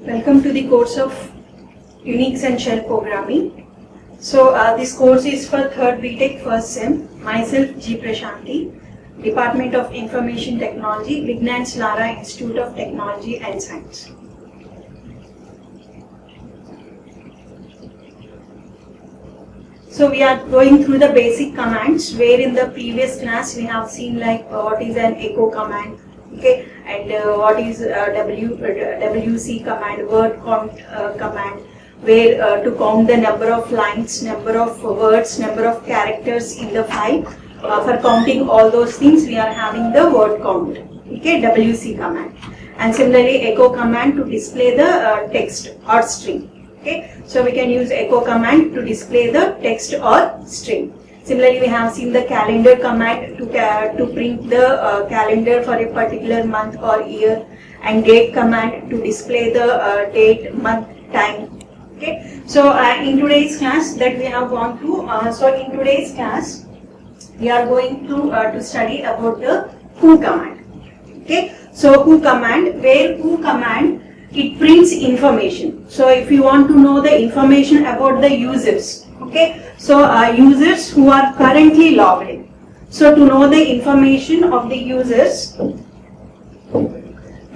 Welcome to the course of Unix and Shell Programming. So this course is for 3rd BTech first sem. Myself G. Prashanti, Department of Information Technology, Vignans Lara Institute of Technology and Science. So we are going through the basic commands, where in the previous class we have seen like what is an echo command, okay, and what is WC command, word count command, where to count the number of lines, number of words, number of characters in the file. For counting all those things, we are having the word count, okay, WC command, and similarly echo command to display the text or string. Okay, so we can use echo command to display the text or string. Similarly, we have seen the calendar command to print the calendar for a particular month or year, and date command to display the date, month, time. Okay, so in today's class that we have gone through, in today's class we are going to study about the who command. Okay, so who command, where who command, it prints information. So if you want to know the information about the users, okay, so users who are currently logged in. So to know the information of the users, to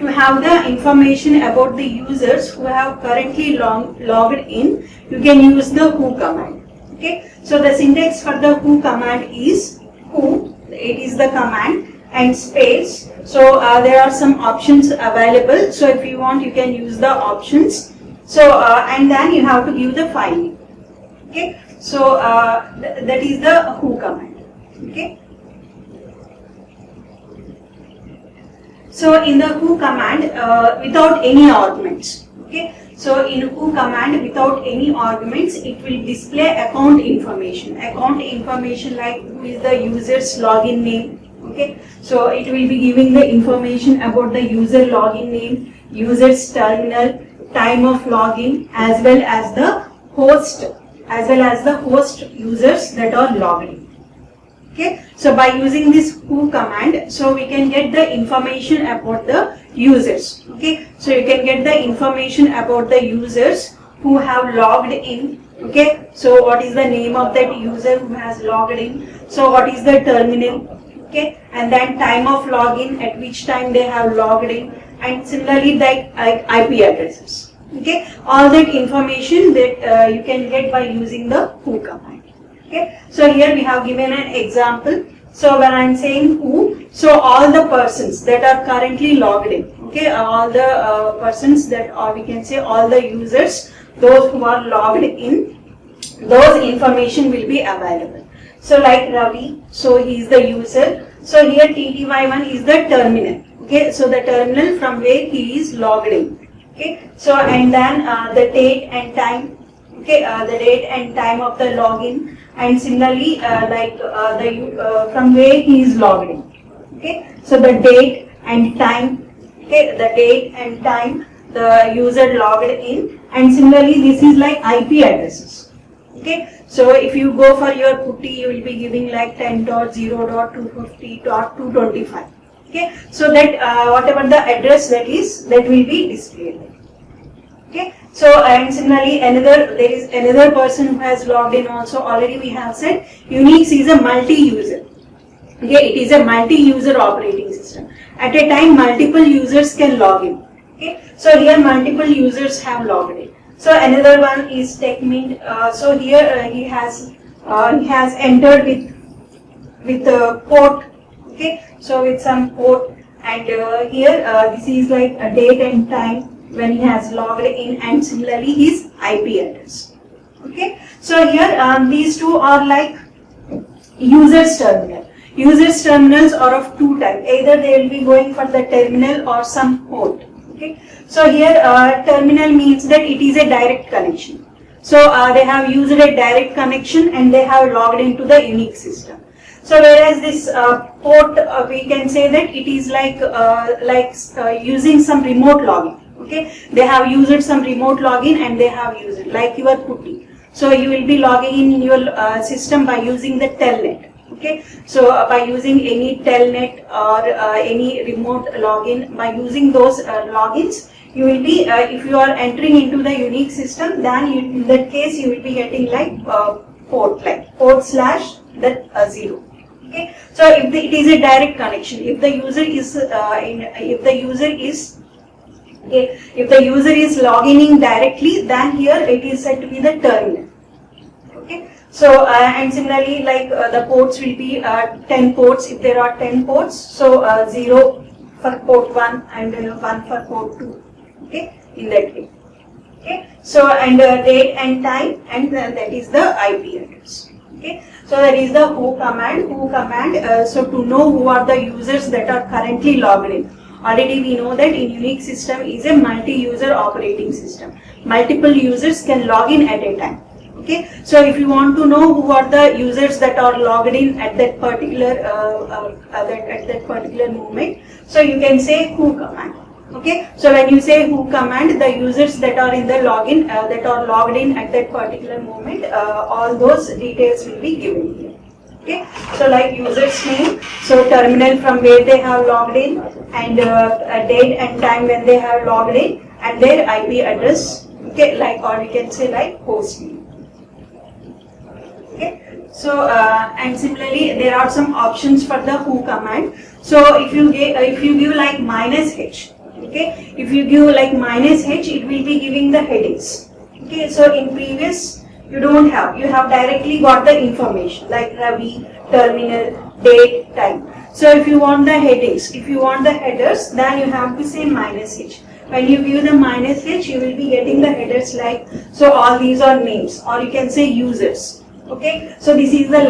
have the information about the users who have currently logged in, you can use the who command. Okay, so the syntax for the who command is who, it is the command, and space. So there are some options available. So if you want, you can use the options. So and then you have to give the file name. Okay, so that is the who command. Okay, so in the who command, without any arguments. Okay, so in who command, without any arguments, it will display account information. Account information like who is the user's login name. Okay, so it will be giving the information about the user login name, user's terminal, time of login, as well as the host users that are logged in. Okay, so by using this who command, so we can get the information about the users. Okay, so you can get the information about the users who have logged in. Okay, so what is the name of that user who has logged in? So what is the terminal? Okay, and then time of login, at which time they have logged in, and similarly that IP addresses. Okay, all that information that you can get by using the who command. Okay, so here we have given an example. So when I am saying who, so all the persons that are currently logged in, okay, all the persons that, or we can say all the users, those who are logged in, those information will be available. So like Ravi, so he is the user. So here TTY1 is the terminal. Okay, so the terminal from where he is logged in. Okay, so and then the date and time. Okay, the date and time of the login, and similarly from where he is logged in. Okay, so the date and time. Okay, the date and time the user logged in, and similarly this is like IP addresses. Okay, so if you go for your putty, you will be giving like 10.0.250.225. Okay, so that whatever the address that is, that will be displayed. Okay, so and similarly there is another person who has logged in also. Already we have said Unix is a multi-user. Okay, it is a multi-user operating system. At a time, multiple users can log in. Okay, so here multiple users have logged in. So another one is TechMint. So here he has entered with a port. Okay, so with some port, and here this is like a date and time when he has logged in, and similarly his IP address. Okay, so here these two are like users terminal. Users terminals are of two types. Either they will be going for the terminal or some port. Okay, so here terminal means that it is a direct connection. So they have used a direct connection and they have logged into the Unix system. So whereas this port, we can say that it is like using some remote login. Okay, they have used some remote login and they have used it like your putty. So you will be logging in your system by using the telnet. Okay, so by using any telnet or any remote login, by using those logins, you will be, if you are entering into the unique system, then in that case you will be getting like port slash that 0. Okay, so if it is a direct connection, if the user is if the user is logging in directly, then here it is said to be the terminal. Okay, so and similarly, like the ports will be 10 ports. If there are 10 ports, so 0 for port 1 and 1 for port 2. Okay, in that way. Okay, so and date and time, and that is the IP address. Okay, so that is the who command. So to know who are the users that are currently logged in. Already we know that in Unix system is a multi-user operating system. Multiple users can log in at a time. Okay, so if you want to know who are the users that are logged in at that particular moment, so you can say who command. Okay, so when you say who command, the users that are in the login that are logged in at that particular moment, all those details will be given here. Okay, so like user's name, so terminal from where they have logged in, and date and time when they have logged in, and their IP address. Okay, like, or you can say like host name. Okay, so and similarly there are some options for the who command. So if you give like -h. Okay, if you give like -h, it will be giving the headings. Okay, so in previous you don't have, you have directly got the information like Ravi, terminal, date, time. So if you want the headings, if you want the headers, then you have to say -h. When you give the -h, you will be getting the headers like, so all these are names, or you can say users. Okay, so this is the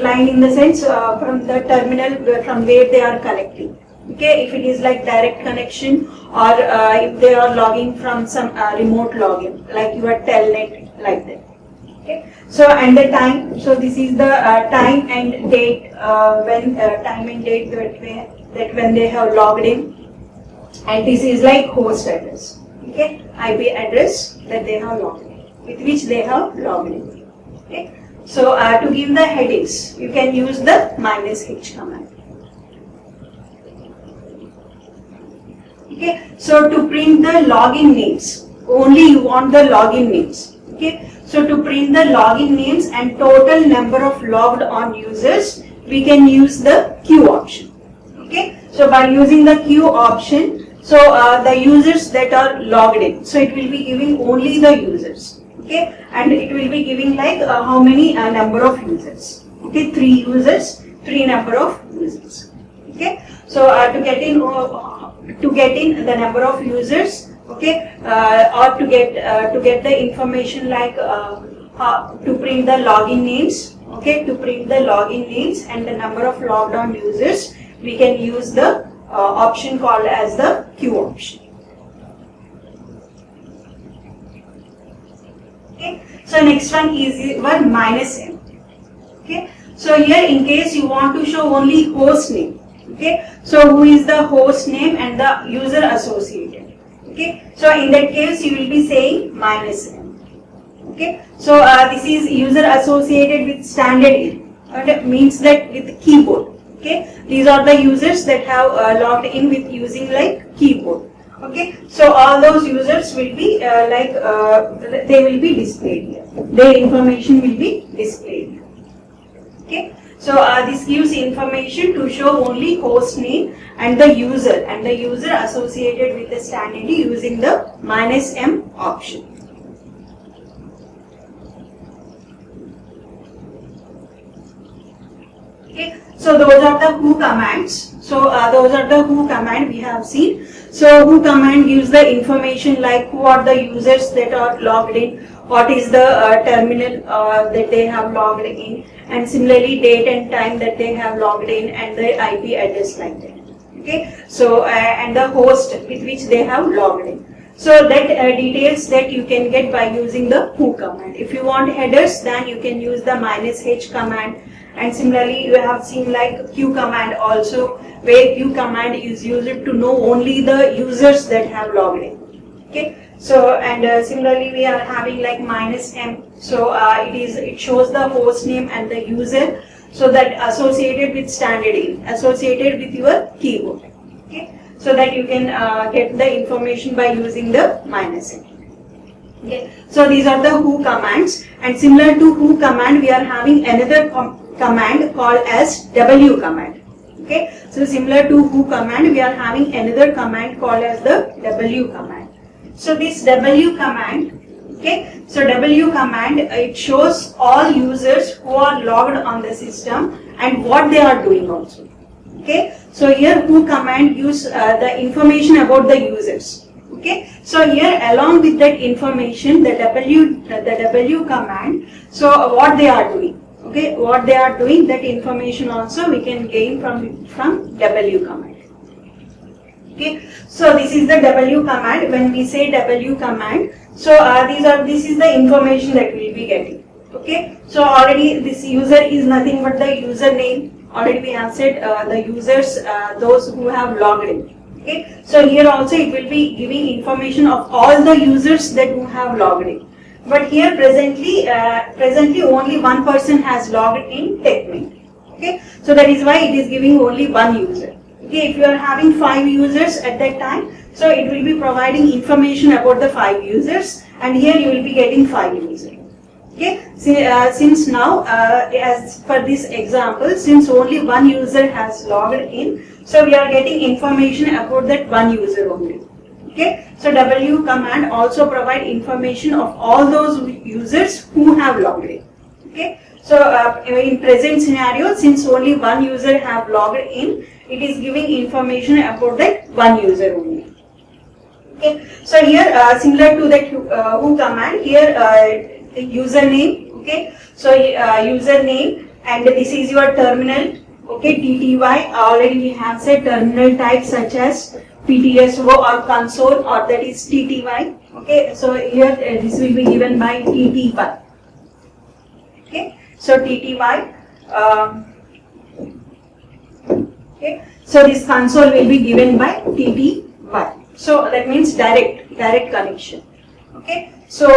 line in the sense from the terminal from where they are connecting. Okay, if it is like direct connection, or if they are logging from some remote login, like your telnet, like that. Okay, so and the time, so this is the time and date that when they have logged in, and this is like host address. Okay, IP address that they have logged in, with which they have logged in. Okay, so to give the headings, you can use the -h command. Okay, so to print the login names, only you want the login names. Okay, so to print the login names and total number of logged on users, we can use the queue option. Okay, so by using the queue option, so the users that are logged in, so it will be giving only the users. Okay, and it will be giving like how many number of users. Okay, 3 users, 3 number of users. Okay, so to get in the number of users, okay, or to get the information like to print the login names, okay, to print the login names and the number of logged on users, we can use the option called as the queue option. Okay, so next one is your -m. Okay, so here in case you want to show only host name. Okay, so who is the host name and the user associated. Okay, so in that case you will be saying -m. Okay, so this is user associated with standard in, and it means that with keyboard. Okay, these are the users that have logged in with using like keyboard. Okay, so all those users will be they will be displayed here. Their information will be displayed here. Okay, so this gives information to show only host name and the user associated with the standard using the -m option. Okay, so those are the who commands. So those are the who command we have seen. So who command gives the information like who are the users that are logged in, what is the terminal that they have logged in, and similarly date and time that they have logged in, and the IP address like that. Okay, so and the host with which they have logged in. So that details that you can get by using the who command. If you want headers, then you can use the -h command. And similarly, you have seen like queue command also, where queue command is used to know only the users that have logged in. Okay, so and similarly we are having like -m. So it shows the host name and the user, so that associated with standard in, associated with your keyboard. Okay, so that you can get the information by using the -n. Okay. So these are the who commands, and similar to who command we are having another command called as W command. Okay. So similar to who command we are having another command called as the W command. So this W command, okay, so W command, it shows all users who are logged on the system and what they are doing also. Okay, so here who command gives the information about the users. Okay, so here along with that information, the W command, so what they are doing. Okay, what they are doing, that information also we can gain from W command. Okay, so this is the W command. When we say W command, so this is the information that we will be getting. Okay, so already this user is nothing but the username. Already we have said the users, those who have logged in. Okay, so here also it will be giving information of all the users that who have logged in. But here presently only one person has logged in TechMint. Okay, so that is why it is giving only one user. Okay, if you are having 5 users at that time, so it will be providing information about the 5 users, and here you will be getting 5 users. Okay, since now, as per this example, since only one user has logged in, so we are getting information about that one user only. Okay, so W command also provide information of all those users who have logged in. Okay, so in present scenario, since only one user have logged in, it is giving information about that one user only. Okay, so here similar to that who command, here username. Okay, so username, and this is your terminal. Okay, TTY, already we have said terminal type such as PTSO or console, or that is TTY. Okay, so here this will be given by TTY. Okay, so TTY. Okay, so this console will be given by TTY. So that means direct connection. Okay, so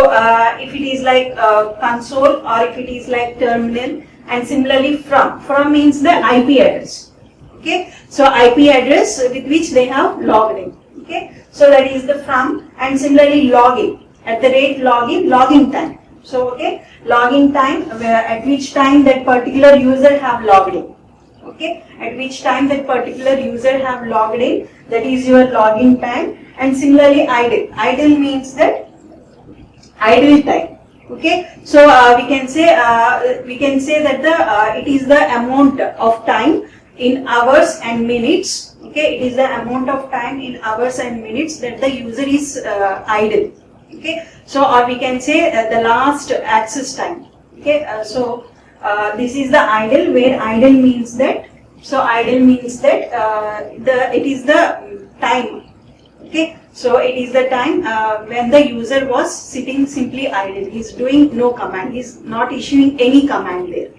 if it is like console, or if it is like terminal, and similarly from means the IP address. Okay, so IP address with which they have logged in. Okay, so that is the from, and similarly login, login time. So okay, login time, at which time that particular user have logged in. Okay, at which time that particular user have logged in, that is your login time. And similarly idle means that idle time. Okay, so we can say that it is the amount of time in hours and minutes. Okay, it is the amount of time in hours and minutes that the user is idle. Okay, so or we can say the last access time. Okay, this is the idle, where idle means that, so idle means that it is the time. Okay, so it is the time when the user was sitting simply idle. He is doing no command. He is not issuing any command there.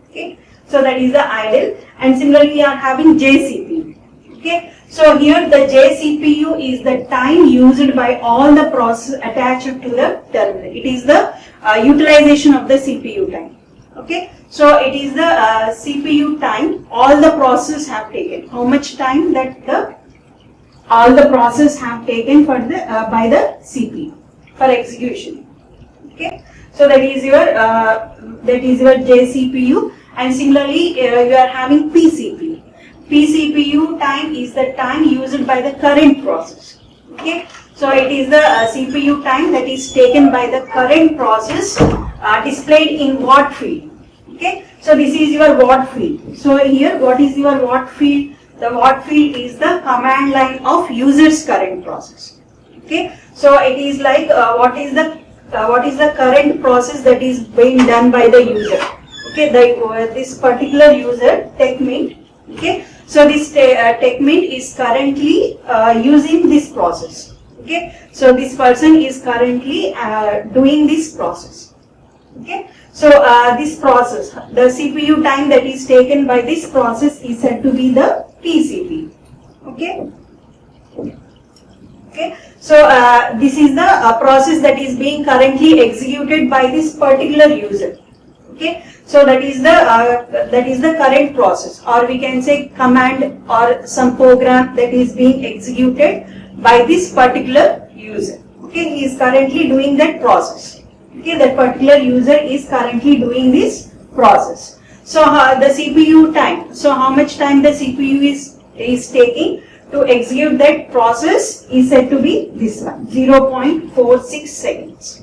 Okay, so that is the idle. And similarly, we are having JCPU. Okay, so here the JCPU is the time used by all the process attached to the terminal. It is the utilization of the CPU time. Okay, so it is the CPU time all the process have taken. How much time that all the process have taken for the by the CPU for execution. Okay, so that is your JCPU, and similarly you are having PCPU. PCPU time is the time used by the current process. Okay, so it is the CPU time that is taken by the current process, displayed in Watt field. Okay, so this is your Watt field. So here, what is your Watt field? The Watt field is the command line of user's current process. Okay, so it is like what is the current process that is being done by the user. Okay, this particular user TechMint. Okay, so this TechMint is currently using this process. Okay, so this person is currently doing this process. Okay, so this process, the CPU time that is taken by this process is said to be the PCP. Okay. Okay. So this is the process that is being currently executed by this particular user. Okay, so that is the current process, or we can say command or some program that is being executed by this particular user. Okay, he is currently doing that process. Okay, that particular user is currently doing this process. So the CPU time. So how much time the CPU is taking to execute that process is said to be this one, 0.46 seconds.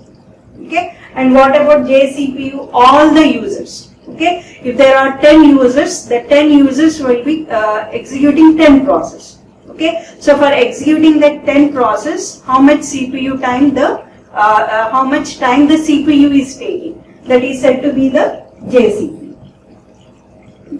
Okay, and what about JCPU? All the users. Okay, if there are 10 users, the 10 users will be executing 10 process. Okay, so for executing that 10 process, how much CPU time how much time the CPU is taking? That is said to be the JCPU.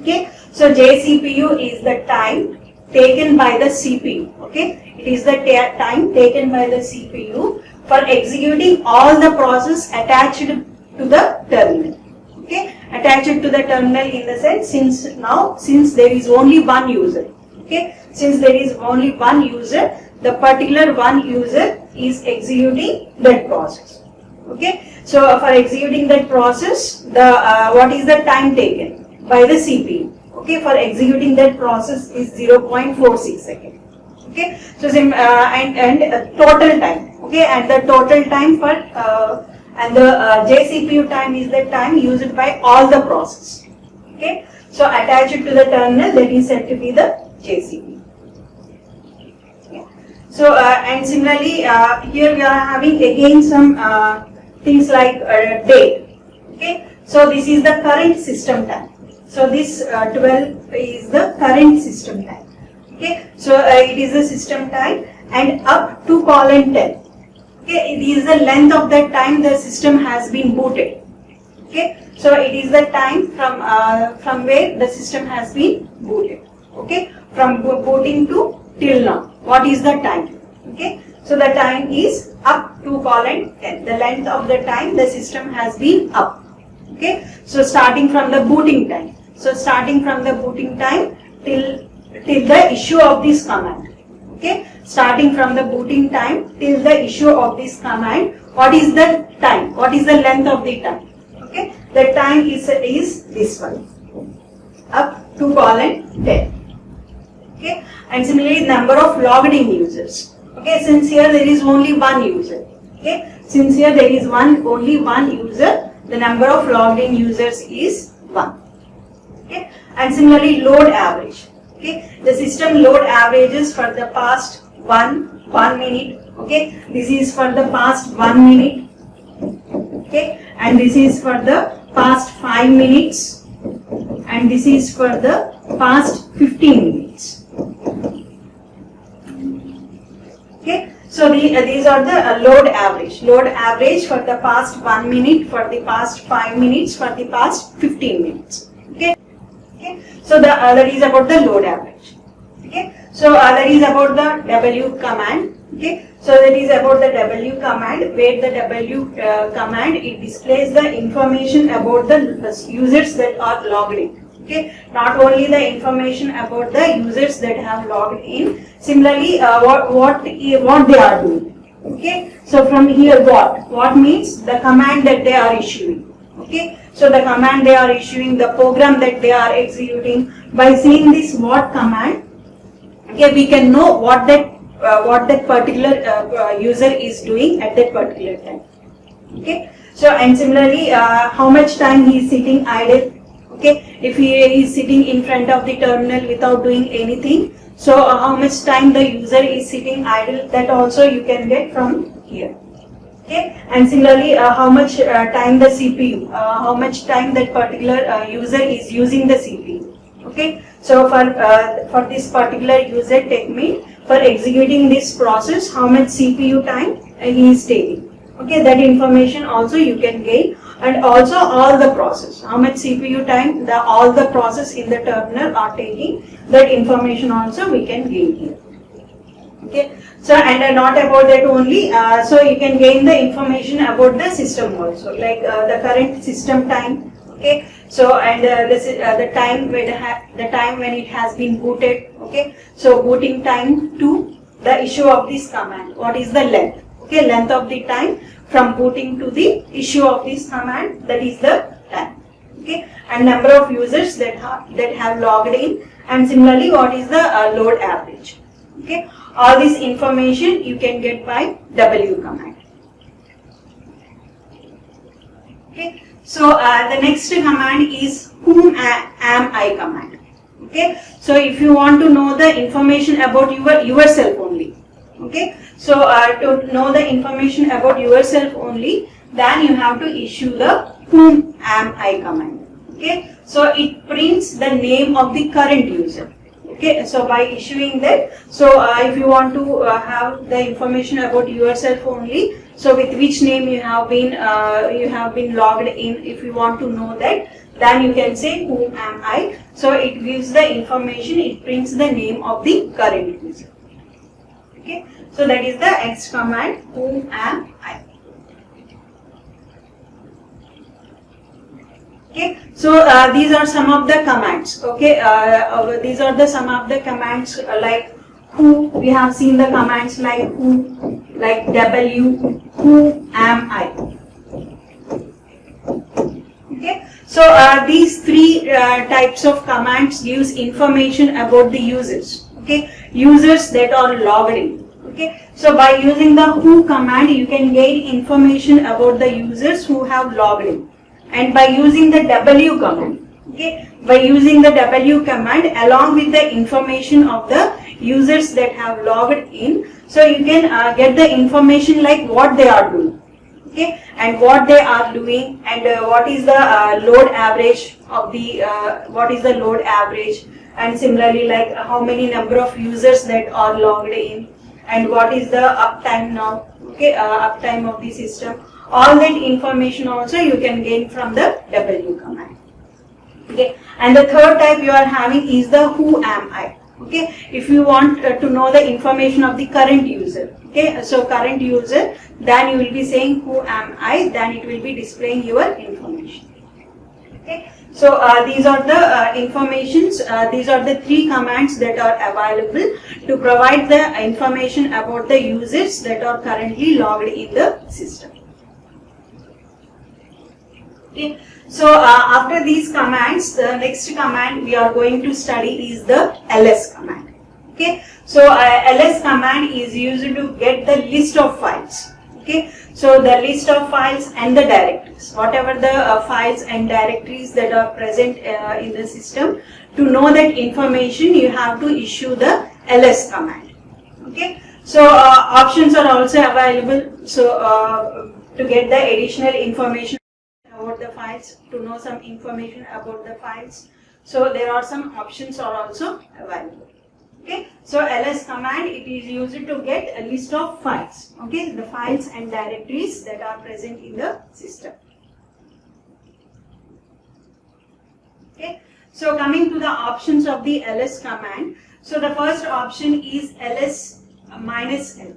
Okay, so JCPU is the time taken by the CPU. Okay, it is the time taken by the CPU for executing all the process attached to the terminal. Okay, attached to the terminal in the sense, since there is only one user. Okay, since there is only one user, the particular one user is executing that process. Okay, so for executing that process, what is the time taken by the CPU? Okay, for executing that process is 0.46 seconds. Okay, so total time. Okay, and the total time for and the JCPU time is the time used by all the process. Okay, so attached to the terminal, that is said to be the JCPU. Yeah. So and similarly, here we are having again some things like date. Okay, so this is the current system time. So this 12 is the current system time. Okay, so it is the system time, and up to colon 10. Okay, it is the length of that time the system has been booted. Okay, so it is the time from where the system has been booted. Okay, from booting to till now. What is the time? Okay, so the time is up to colon 10. The length of the time the system has been up. Okay, so starting from the booting time. So starting from the booting time till the issue of this command. Okay, starting from the booting time till the issue of this command. What is the time? What is the length of the time? Okay, the time is this one, up to colon 10. Okay, and similarly number of logged in users. Okay, since here there is only one user. Okay, since here there is only one user, the number of logged in users is 1. Okay, and similarly load average. Okay, the system load averages for the past one minute. Okay, this is for the past 1 minute. Okay, and this is for the past 5 minutes, and this is for the past 15 minutes. Okay, so these are the load average. Load average for the past 1 minute, for the past 5 minutes, for the past 15 minutes. Okay, okay. So that is about the load average. Okay, so that is about the W command. Okay, so that is about the W command, where the W command, it displays the information about the users that are logged in. Okay, not only the information about the users that have logged in, similarly what they are doing. Okay, so from here what means the command that they are issuing. Okay, so the command they are issuing, the program that they are executing. By seeing this what command, okay, we can know what that particular user is doing at that particular time. Okay, so and similarly how much time he is sitting idle. Okay, if he is sitting in front of the terminal without doing anything, so how much time the user is sitting idle, that also you can get from here. Okay, and similarly how much time the CPU, how much time that particular user is using the CPU. Okay, so for this particular user technique, for executing this process, how much CPU time he is taking. Okay, that information also you can gain, and also all the process, how much CPU time all the process in the terminal are taking, that information also we can gain here. Okay, so and not about that only, so you can gain the information about the system also, like the current system time. Okay, so and the time when it has been booted. Okay, so booting time to the issue of this command, what is the length? Okay, length of the time from booting to the issue of this command, that is the time. okay, and number of users that have logged in, and similarly what is the load average. Okay, all this information you can get by W command. Okay, so the next command is whom am I command. Okay, so if you want to know the information about yourself only, okay, so to know the information about yourself only, then you have to issue the whom am I command. Okay, so it prints the name of the current user. Okay, so by issuing that, so if you want to have the information about yourself only, so with which name you have been logged in, if you want to know that, then you can say whom am I. So it gives the information, it prints the name of the current user. Okay, so that is the X command, whom am I. Okay, so these are some of the commands. Okay, these are the some of the commands like who. We have seen the commands like who, like W, who am I. Okay, so these three types of commands gives information about the users. Okay, users that are logged in. Okay, so by using the who command, you can gain information about the users who have logged in. And by using the W command, okay, by using the W command along with the information of the users that have logged in, so you can get the information like what they are doing, okay, and what they are doing, and what is the load average of the load average, and similarly like how many number of users that are logged in, and what is the uptime now, okay, uptime of the system. All that information also you can gain from the W command. Okay, and the third type you are having is the who am I. Okay, if you want to know the information of the current user, okay, so current user, then you will be saying who am I, then it will be displaying your information. Okay, so these are the informations, these are the three commands that are available to provide the information about the users that are currently logged in the system. Okay. So after these commands, the next command we are going to study is the ls command. Okay, so ls command is used to get the list of files. Okay, so the list of files and the directories, whatever the files and directories that are present in the system. To know that information, you have to issue the ls command. Okay, so options are also available. So to get the additional information about the files, to know some information about the files, so there are some options are also available. Okay, so ls command, it is used to get a list of files, okay, the files and directories that are present in the system. Okay, so coming to the options of the ls command, so the first option is ls -l.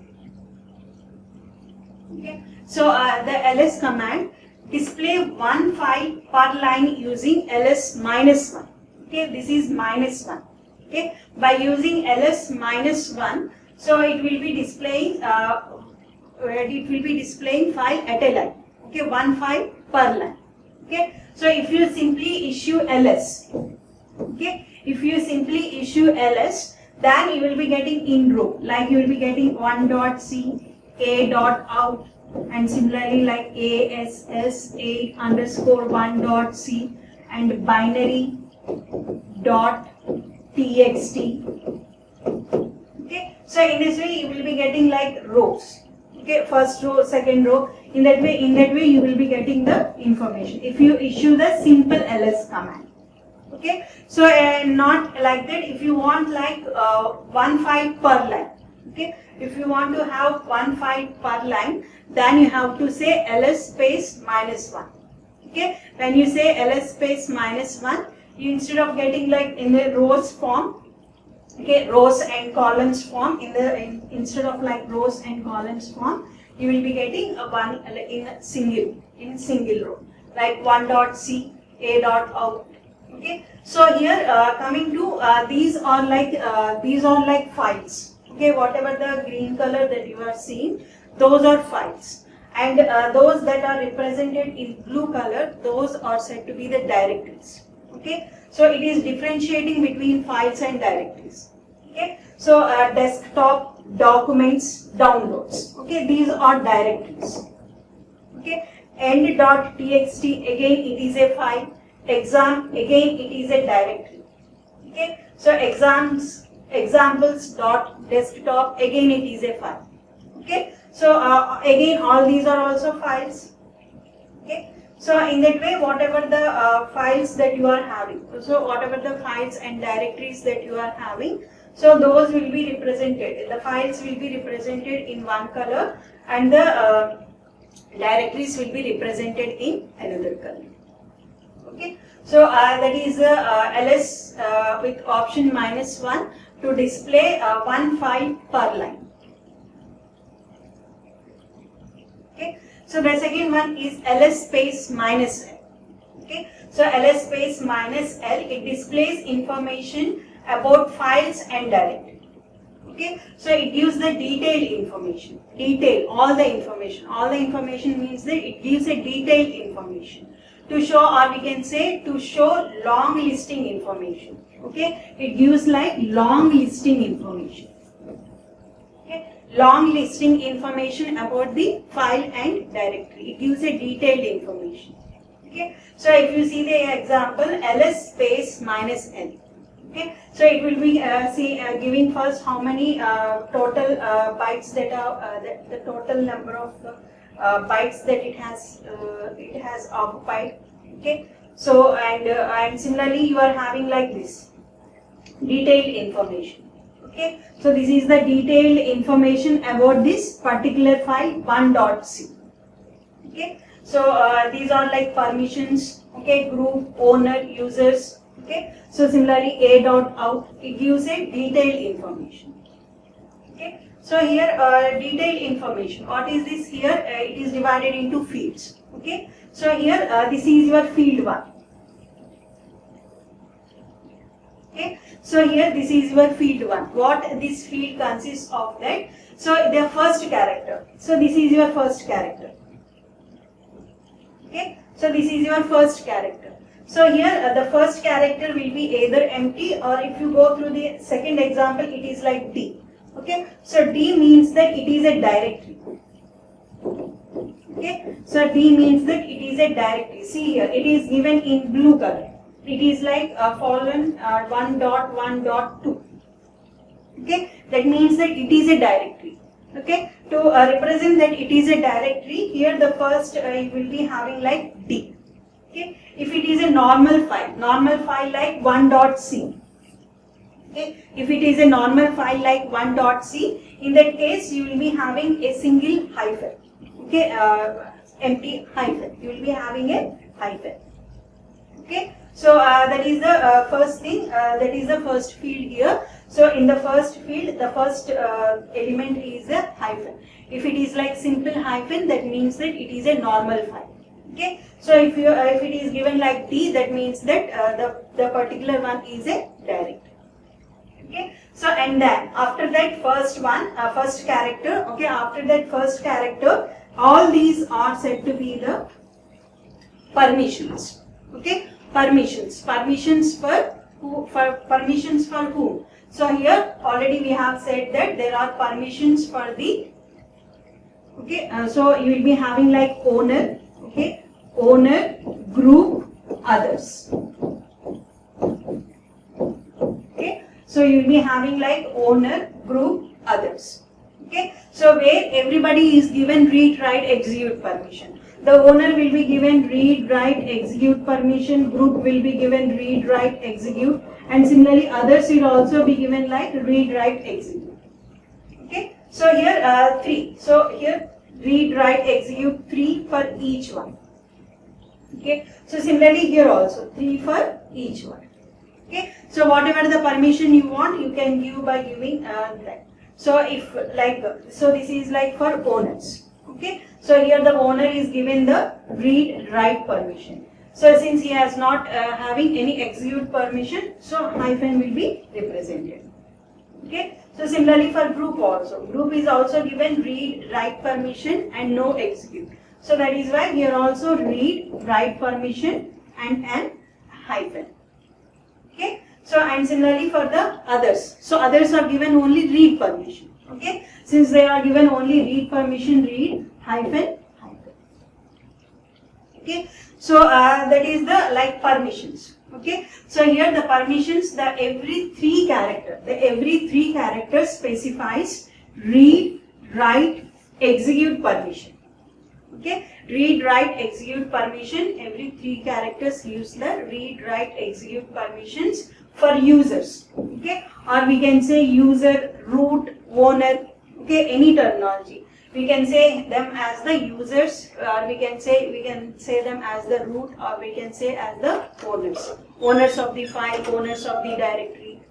Okay, so the ls command display one file per line using ls -1. Okay, this is -1. Okay, by using ls -1, so it will be displaying file at a line. Okay, one file per line. Okay, so if you simply issue ls, okay, if you simply issue ls, then you will be getting in row, like you will be getting 1.c, a.out, and similarly like ass a_1.c and binary dot txt. Okay, so in this way you will be getting like rows. Okay, first row, second row. In that way you will be getting the information if you issue the simple ls command. Okay, so not like that. If you want like one file per line, okay, if you want to have one file per line, then you have to say ls space -1. Okay, when you say ls space -1, you, instead of getting like in the rows form, okay, rows and columns form, instead of like rows and columns form, you will be getting a one in single row, like 1.c, a.out. Okay, so here coming to these are like files. Okay, whatever the green color that you are seeing, those are files, and those that are represented in blue color, those are said to be the directories. Okay, so it is differentiating between files and directories. Okay, so desktop, documents, downloads. Okay, these are directories. Okay, end.txt, again it is a file. Exam, again it is a directory. Okay, so examples.desktop, again it is a file. Okay, so again all these are also files. Okay, so in that way, whatever the files that you are having, so whatever the files and directories that you are having, so those will be represented, the files will be represented in one color and the directories will be represented in another color. Okay, so that is ls with option -1 to display one file per line. Okay, so the second one is ls space -l. Okay, so ls space -l, it displays information about files and directory. Okay, so it gives the detailed information, all the information means that it gives a detailed information to show, or we can say to show long listing information. Okay, it gives like long listing information. Okay, long listing information about the file and directory. It gives a detailed information. Okay, so if you see the example ls space -l. Okay, so it will be giving first how many total bytes that are the total number of bytes that it has occupied. Okay, so and similarly you are having like this detailed information. Okay, so this is the detailed information about this particular file 1.c. Okay, so these are like permissions. Okay, group, owner, users. Okay, so similarly a.out, it gives a detailed information. Okay, so here detailed information, what is this here? It is divided into fields. Okay, so here this is your field 1. Okay, so here this is your field 1. What this field consists of that? So the first character. So this is your first character. Okay, so this is your first character. So here the first character will be either empty, or if you go through the second example, it is like D. Okay, so D means that it is a directory. Okay, so D means that it is a directory. See here, it is given in blue color. It is like colon 1.1.2. Okay, that means that it is a directory. Okay, to represent that it is a directory, here the first you will be having like D. Okay, if it is a normal file like 1.c. Okay, if it is a normal file like 1.c, in that case you will be having a single hyphen. Okay, empty hyphen. You will be having a hyphen. Okay, so that is the first thing. That is the first field here. So in the first field, the first element is a hyphen. If it is like simple hyphen, that means that it is a normal file. Okay, so if it is given like D, that means that the particular one is a directory. Okay, so and then after that first one, first character. Okay, after that first character, all these are said to be the permissions. Okay, permissions for who? For permissions for whom? So here already we have said that there are permissions for the. Okay, so you will be having like owner. Okay, owner, group, others. Okay, so you will be having like owner, group, others. Okay, so where everybody is given read, write, execute permission. The owner will be given read, write, execute permission. Group will be given read, write, execute, and similarly others will also be given like read, write, execute. Okay, so here 3. So here read, write, execute 3 for each one. Okay, so similarly here also 3 for each one. Okay, so whatever the permission you want, you can give by giving that. So if like, so this is like for owners. Okay, so here the owner is given the read, write permission. So since he has not having any execute permission, so hyphen will be represented. Okay. So similarly for group also. Group is also given read, write permission and no execute. So that is why here also read, write permission and an hyphen. Okay. So and similarly for the others. So others are given only read permission. Okay. Since they are given only read permission, read hyphen hyphen. Okay. So that is the like permissions. Okay. So here the permissions, the every three characters specifies read, write, execute permission. Okay. Read, write, execute permission. Every three characters use the read, write, execute permissions for users. Okay. Or we can say user, root, owner. Okay. Any terminology. We can say them as the users, or we can say them as the root, or we can say as the owners of the file, owners of the directory.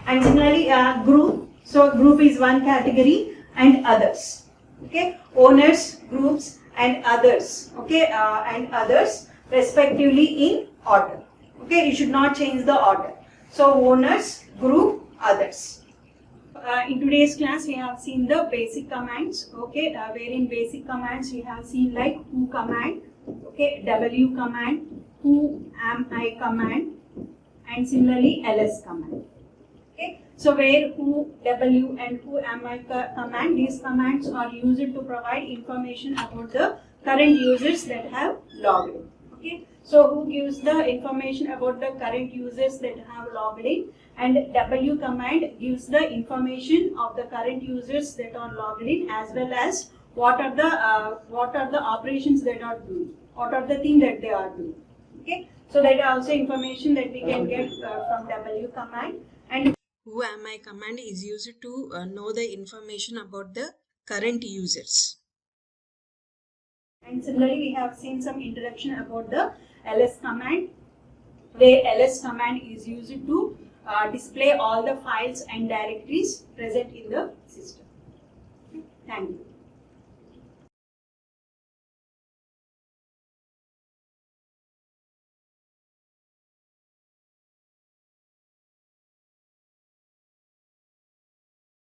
And similarly group. So group is one category and others. Okay. Owners, groups and others. Okay. And others respectively in order. Okay. You should not change the order. So owners, group, others. In today's class we have seen the basic commands. Okay. Where in basic commands we have seen like who command. Okay. W command, who am I command, and similarly ls command. Okay. So where who, W and who am I command, these commands are used to provide information about the current users that have logged in. Okay. So who gives the information about the current users that have logged in, and W command gives the information of the current users that are logged in, as well as what are the operations that are doing, what are the things that they are doing. Okay. So that are also information that we can get from W command. And who am I command is used to know the information about the current users. And similarly we have seen some introduction about the ls command, where ls command is used to display all the files and directories present in the system. Thank you.